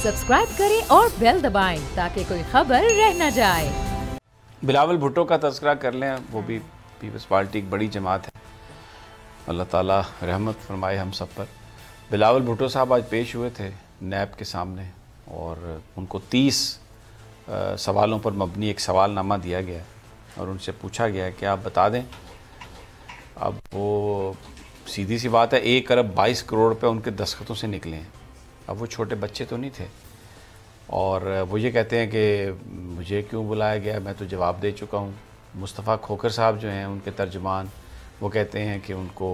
Subscribe करें और bell दबाएं ताकि कोई खबर रह न जाए। बिलावल भुट्टो का तज़किरा कर लें, वो भी पीपल्स पार्टी की बड़ी जमात है, अल्लाह ताला रहमत फरमाए हम सब पर। बिलावल भुट्टो साहब आज पेश हुए थे नैब के सामने और उनको 30 सवालों पर मबनी एक सवालनामा दिया गया और उनसे पूछा गया कि आप बता दें। अब वो सीधी सी बात है, 1 अरब 22 करोड़ रुपये उनके दस्तखतों से निकले हैं। अब वो छोटे बच्चे तो नहीं थे और वो ये कहते हैं कि मुझे क्यों बुलाया गया, मैं तो जवाब दे चुका हूँ। मुस्तफ़ा खोखर साहब जो हैं उनके तर्जमान, वो कहते हैं कि उनको,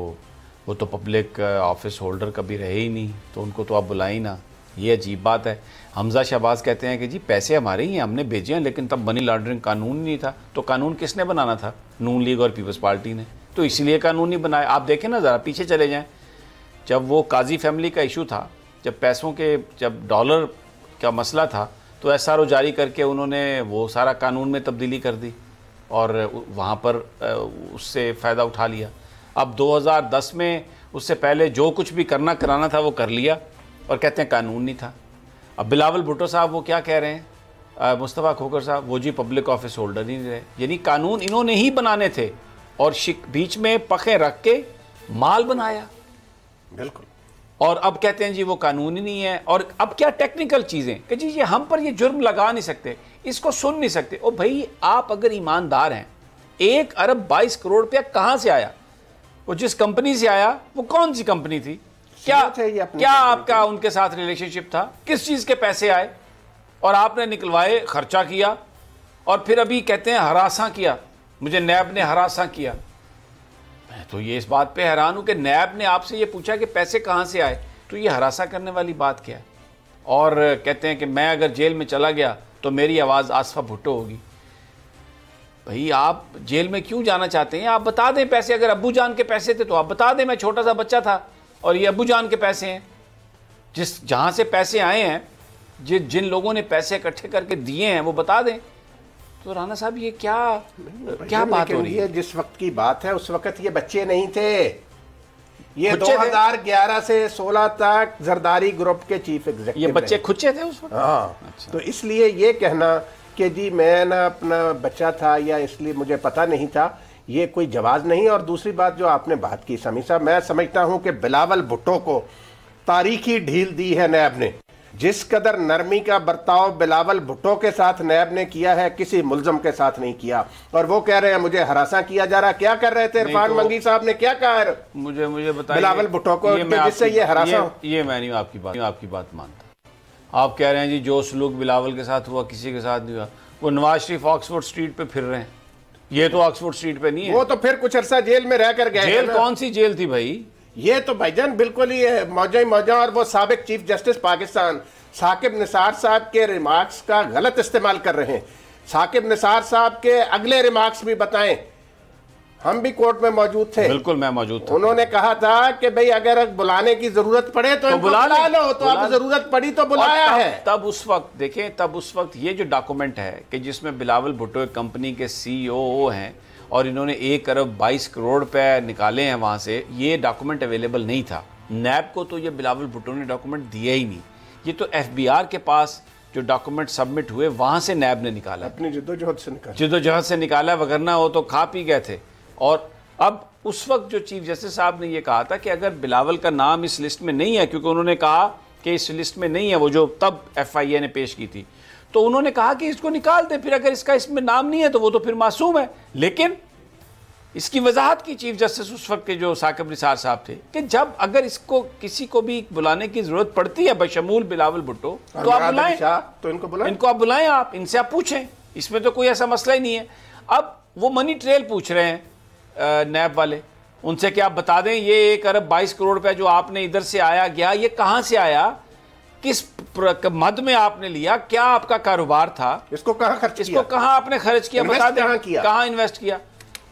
वो तो पब्लिक ऑफिस होल्डर कभी रहे ही नहीं, तो उनको तो आप बुलाए ही ना। ये अजीब बात है। हमजा शहबाज कहते हैं कि जी पैसे हमारे ही हैं, हमने भेजे हैं, लेकिन तब मनी लॉन्ड्रिंग कानून नहीं था। तो कानून किसने बनाना था? नून लीग और पीपल्स पार्टी ने, तो इसीलिए कानून नहीं बनाया। आप देखें ना, ज़रा पीछे चले जाएं, जब वो काजी फैमिली का इशू था, जब डॉलर का मसला था, तो SRO जारी करके उन्होंने वो सारा कानून में तब्दीली कर दी और वहाँ पर उससे फ़ायदा उठा लिया। अब 2010 में उससे पहले जो कुछ भी कराना था वो कर लिया और कहते हैं कानून नहीं था। अब बिलावल भुट्टो साहब वो क्या कह रहे हैं, मुस्तफ़ा खोखर साहब, वो जी पब्लिक ऑफिस होल्डर ही नहीं रहे, यानी कानून इन्होंने ही बनाने थे और बीच में पखें रख के माल बनाया। बिल्कुल। और अब कहते हैं जी वो कानून ही नहीं है। और अब क्या टेक्निकल चीज़ें कि जी ये हम पर ये जुर्म लगा नहीं सकते, इसको सुन नहीं सकते। ओ भाई, आप अगर ईमानदार हैं, 1 अरब 22 करोड़ रुपया कहाँ से आया? वो जिस कंपनी से आया वो कौन सी कंपनी थी? क्या आपका उनके साथ रिलेशनशिप था? किस चीज़ के पैसे आए और आपने निकलवाए, खर्चा किया और फिर अभी कहते हैं हरासा किया, मुझे नैब ने हरासा किया। मैं तो ये इस बात पे हैरान हूँ कि नैब ने आपसे ये पूछा कि पैसे कहाँ से आए, तो ये हरासा करने वाली बात क्या है? और कहते हैं कि मैं अगर जेल में चला गया तो मेरी आवाज़ आसफा भुट्टो होगी। भाई आप जेल में क्यों जाना चाहते हैं? आप बता दें पैसे, अगर अब्बू जान के पैसे थे तो आप बता दें, मैं छोटा सा बच्चा था और ये अब्बू जान के पैसे हैं। जहाँ से पैसे आए हैं, जिन लोगों ने पैसे इकट्ठे करके दिए हैं, वो बता दें। तो राना साहब ये क्या बात हो रही है? जिस वक्त की बात है उस वक्त ये बच्चे नहीं थे, ये 2011 से 16 तक जरदारी ग्रुप के चीफ एग्जीक्यूटिव, ये बच्चे खुच्चे थे उस वक्त। हाँ। अच्छा। तो इसलिए ये कहना कि जी मैं ना अपना बच्चा था या इसलिए मुझे पता नहीं था, ये कोई जवाब नहीं। और दूसरी बात जो आपने बात की समी साहब, मैं समझता हूं कि बिलावल भुट्टो को तारीखी ढील दी है नैब ने। जिस कदर नरमी का बर्ताव बिलावल भुट्टो के साथ नैब ने किया है, किसी मुलजम के साथ नहीं किया। और वो कह रहे हैं मुझे हरासा किया जा रहा। क्या कर रहे थे इरफान मंगी साहब ने, क्या कहा है? मुझे बताइए बिलावल भुट्टो को जिससे ये हरासा। ये मैं नहीं आपकी बात मानता। आप कह रहे हैं जी जो सलूक बिलावल के साथ हुआ किसी के साथ नहीं हुआ। वो नवाज शरीफ ऑक्सफोर्ड स्ट्रीट पे फिर रहे हैं, ये तो ऑक्सफोर्ड स्ट्रीट पे नहीं है। वो तो फिर कुछ अरसा जेल में रह कर गए। जेल कौन सी जेल थी भाई? ये तो भाईजान बिल्कुल ही मौजा। और वो साबिक चीफ जस्टिस पाकिस्तान साकिब निसार साहब के रिमार्क्स का गलत इस्तेमाल कर रहे हैं। साकिब निसार साहब के अगले रिमार्क्स भी बताएं। हम भी कोर्ट में मौजूद थे। बिल्कुल, मैं मौजूद था। उन्होंने कहा था कि भाई अगर बुलाने की जरूरत पड़े तो बुला लो। तो अब जरूरत पड़ी तो बुलाया है। तब उस वक्त देखें, तब उस वक्त ये जो डॉक्यूमेंट है कि जिसमें बिलावल भुट्टो एक कंपनी के CEO हैं और इन्होंने 1 अरब 22 करोड़ रुपए निकाले हैं वहां से, ये डॉक्यूमेंट अवेलेबल नहीं था। नैब को तो ये बिलावल भुट्टो ने डॉक्यूमेंट दिया ही नहीं। ये तो FBR के पास जो डॉक्यूमेंट सबमिट हुए वहां से नैब ने निकाला, अपनी जिद्दोजहद से निकाला, वगरना वो तो खा पी गए थे। और अब उस वक्त जो चीफ जस्टिस साहब ने ये कहा था कि अगर बिलावल का नाम इस लिस्ट में नहीं है, क्योंकि उन्होंने कहा कि इस लिस्ट में नहीं है, वो जो तब FIA ने पेश की थी, तो उन्होंने कहा कि इसको निकाल दे, फिर अगर इसका इसमें नाम नहीं है तो वो तो फिर मासूम है। लेकिन इसकी वजाहत की चीफ जस्टिस उस वक्त के जो साकिब निसार साहब थे कि जब अगर इसको किसी को भी बुलाने की जरूरत पड़ती है बशमूल बिलावल भुट्टो, तो आप बुलाएं, तो इनको आप बुलाएं, आप इनसे आप पूछें, इसमें तो कोई ऐसा मसला ही नहीं है। अब वो मनी ट्रेल पूछ रहे हैं नैब वाले, उनसे कि आप बता दें ये 1 अरब 22 करोड़ रुपया जो आपने इधर से आया गया, ये कहाँ से आया, किस मद में आपने लिया, क्या आपका कारोबार था, इसको कहाँ खर्च किया, इसको कहाँ आपने खर्च किया, बता दें कहाँ इन्वेस्ट किया।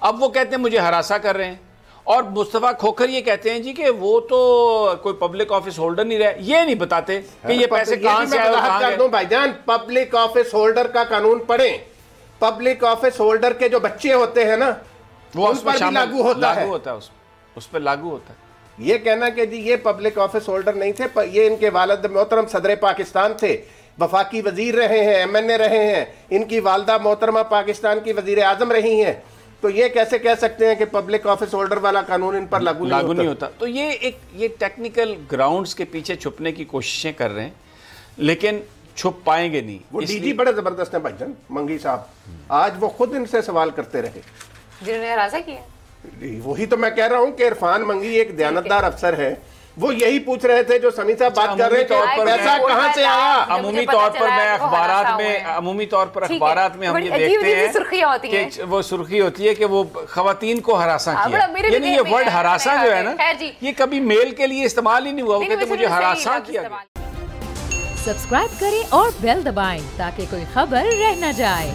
अब वो कहते हैं मुझे हरासा कर रहे हैं। और मुस्तफ़ा खोखर ये कहते हैं जी कि वो तो कोई पब्लिक ऑफिस होल्डर नहीं रहे, ये नहीं बताते कि ये पैसे कहाँ से आए, कहाँ गए। भाईजान पब्लिक ऑफिस होल्डर का कानून पढ़े। पब्लिक ऑफिस होल्डर के जो बच्चे होते हैं ना, वो उस पर भी लागू होता है, उस पर लागू होता है। یہ کہنا کہ جی یہ پبلک آفس ہولڈر نہیں تھے، یہ ان کے والد محترم صدر پاکستان تھے، وفاقی وزیر رہے ہیں، MNA رہے ہیں، ان کی والدہ محترمہ پاکستان کی وزیر اعظم رہی ہیں، تو یہ کیسے کہہ سکتے ہیں کہ پبلک آفس ہولڈر والا قانون ان پر لاگو نہیں ہوتا؟ تو یہ ٹیکنیکل گراؤنڈز کے پیچھے چھپنے کی کوششیں کر رہے ہیں، لیکن چھپ پائیں گے نہیں۔ وہ ڈی جی بڑے زبردست ہیں بھائی جان منگی صاحب، آج وہ خود ان سے سوال کرتے رہے جنہوں نے ہراساں کیا۔ وہی تو میں کہہ رہا ہوں کہ عرفان منگی ایک دیانتدار افسر ہے، وہ یہی پوچھ رہے تھے جو سمیع صاحب بات کر رہے ہیں کہ پیسہ کہاں سے آیا۔ عمومی طور پر میں اخبارات میں ہم یہ دیکھتے ہیں کہ وہ سرخی ہوتی ہے کہ وہ خواتین کو ہراساں کیا، یعنی یہ ورڈ ہراساں جو ہے نا یہ کبھی میل کے لیے استعمال ہی نہیں ہوا، وہ کہتے مجھے ہراساں کیا۔ سبسکرائب کریں اور بیل دبائیں تاکہ کوئی خبر رہ نہ جائے۔